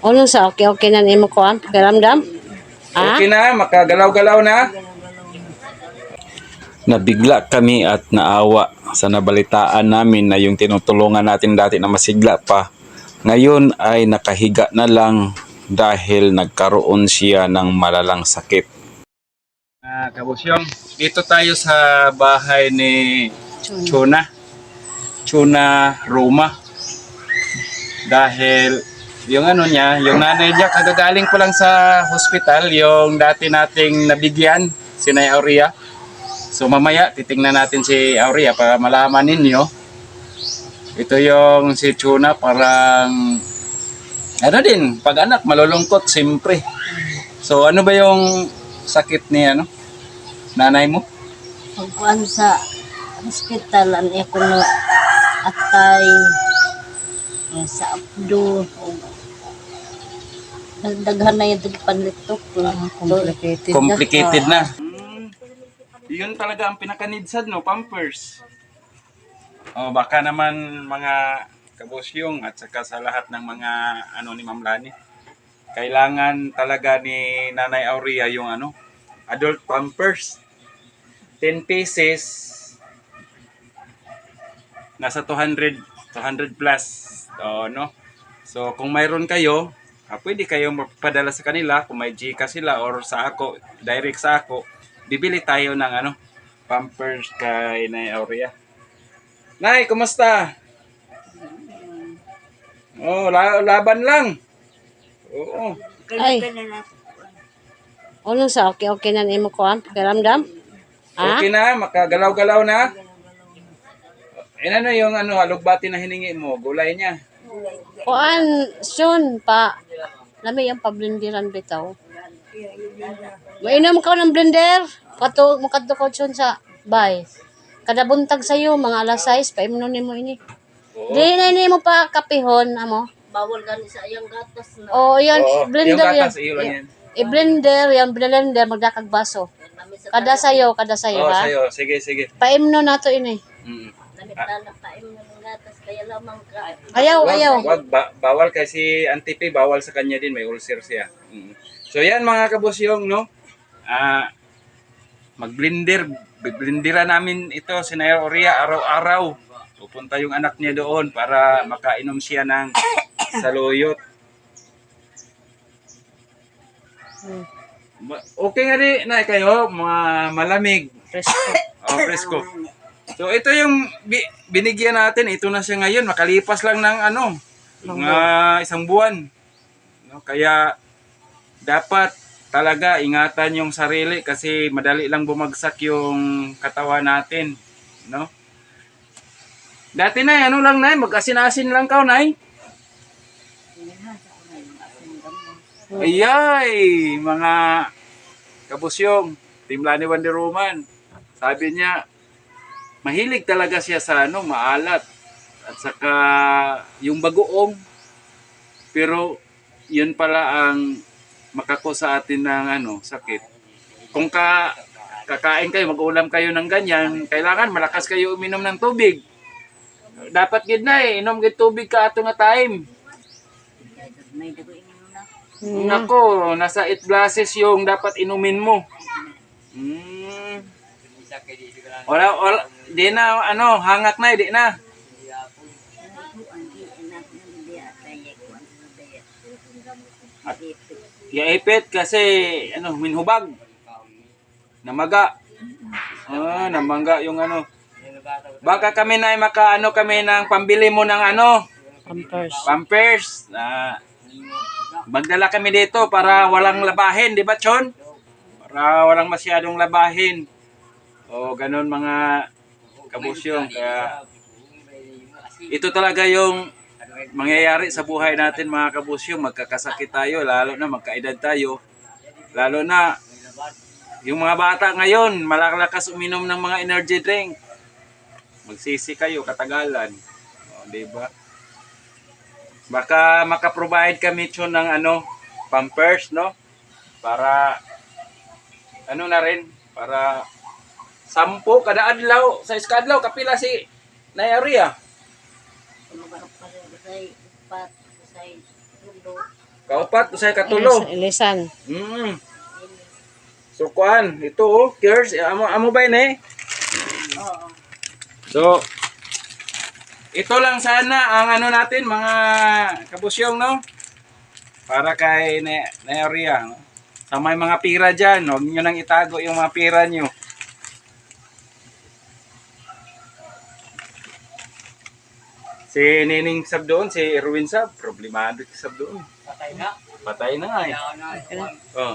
Ano sa okay na nimo ko ang pakiramdam? Ha? Okay na, makagalaw-galaw na. Nabigla kami at naawa sa nabalitaan namin na yung tinutulungan natin dati na masigla pa. Ngayon ay nakahiga na lang dahil nagkaroon siya ng malalang sakit. Kabusyong, dito tayo sa bahay ni Chuna. Chuna Roma. Dahil yung ano niya, yung nanay niya, kagagaling ko lang sa hospital, yung dati nating nabigyan, si Nay Aurea. So mamaya, titingnan natin si Aurea para malaman ninyo. Ito yung si Chuna, parang, ano din, pag anak, malulungkot, siyempre. So ano ba yung sakit ni ano, nanay mo? Pagkuhan sa hospital, ang kuno atay sa abdo. Daghan na yung panlitok. Complicated Na. Yun talaga ang pinakanidsad, no? Pampers. O baka naman mga kabusyong at saka sa lahat ng mga ano ni Ma'am Lani. Kailangan talaga ni Nanay Aurea yung ano, adult pampers. 10 pieces nasa 200 plus. No? So kung mayroon kayo, pwede kayong magpadala sa kanila kung may Gcash sila or sa ako, direct sa ako. Bibili tayo ng ano, pampers kay Nay Aurea. Nay, kumusta? Oh, laban lang. Oo. Ay. Ano sa okay na nimo ko ang pakiramdam? Ha? Okay na, makagalaw-galaw na. Ano yung ano, alugbati na hiningi mo? Gulay niya. Kuan soon pa. Lami yung pablenderan bitaw. Mainom ka ng blender. Pato makadto ko soon sa bay. Kada buntag sayo mga alas 6 paimno nimo ini. Oo. Di na nimo pa kapihon amo. Bawal gani sa iyang gatas na. Oh, yan Oo, blender yung yan. gatas, iyo lang yan. I-blender yan, blender magdakag baso. Kada sayo ha. Sa'yo. Sige, sige. Paimno nato ini. Mm. Namitalak pa imo ng gatas kaya lamang ka. Ayaw. Bawal kasi Auntie P, bawal sa kanya din, may ulcer siya. Mm. So yan mga kabusyong, no? Biblenderan namin ito si Nay Aurea araw-araw. Pupunta yung anak niya doon para makainom siya ng saluyot. Okay nga rin, Nay, kayo, mga malamig. Presko. Presko. So ito yung binigyan natin, ito na siya ngayon, makalipas lang ng ano, mga isang buwan. No, kaya dapat talaga ingatan yung sarili kasi madali lang bumagsak yung katawan natin, no? Dati na ano lang nay, mag-asin-asin lang ka nay. Ayay, mga kabusyong, Team Lani Wonder Woman. Sabi niya, mahilig talaga siya sa ano, maalat. At saka yung bagoong. Pero yun pala ang makako sa atin ng ano, sakit. Kung kakain kayo, mag-ulam kayo ng ganyan, kailangan malakas kayo uminom ng tubig. Dapat gid na inom gid tubig ka ato nga time. May dago imo na. Nako, nasa 8 glasses yung dapat inumin mo. Wala, di na, ano, hangak na, di na. At yaipit kasi, ano, minhubag. Namaga. Namaga yung ano. Baka kami na makaano kami ng pambili mo ng ano, Pampers. Magdala kami dito para walang labahin, di ba, Chon? Para walang masyadong labahin. O ganun mga kabusyong. Kaya ito talaga yung mangyayari sa buhay natin mga kabusyong. Magkakasakit tayo, lalo na magkaedad tayo. Lalo na yung mga bata ngayon, malalakas uminom ng mga energy drink. Magsisi kayo katagalan. O, di ba? Baka maka-provide kami Chon ng ano, Pampers, no? Para ano na rin, para 10 kada adlaw, sa iskadlaw kapila si Nay Aurea. Lugar pa rin sa upat sa mundo. Kaupat, usay katulo. Ilisan. So kuan, ito oh, Kers, amo ba yun eh? Oo. So, ito lang sana ang ano natin, mga kabusyong, no? Para kay Neoria, no? Sa may mga pira dyan, huwag nyo nang itago yung mga pira nyo. Si Nining Sab doon, si Erwin Sab, problemado si Sab doon. Patay na nga eh. Oh.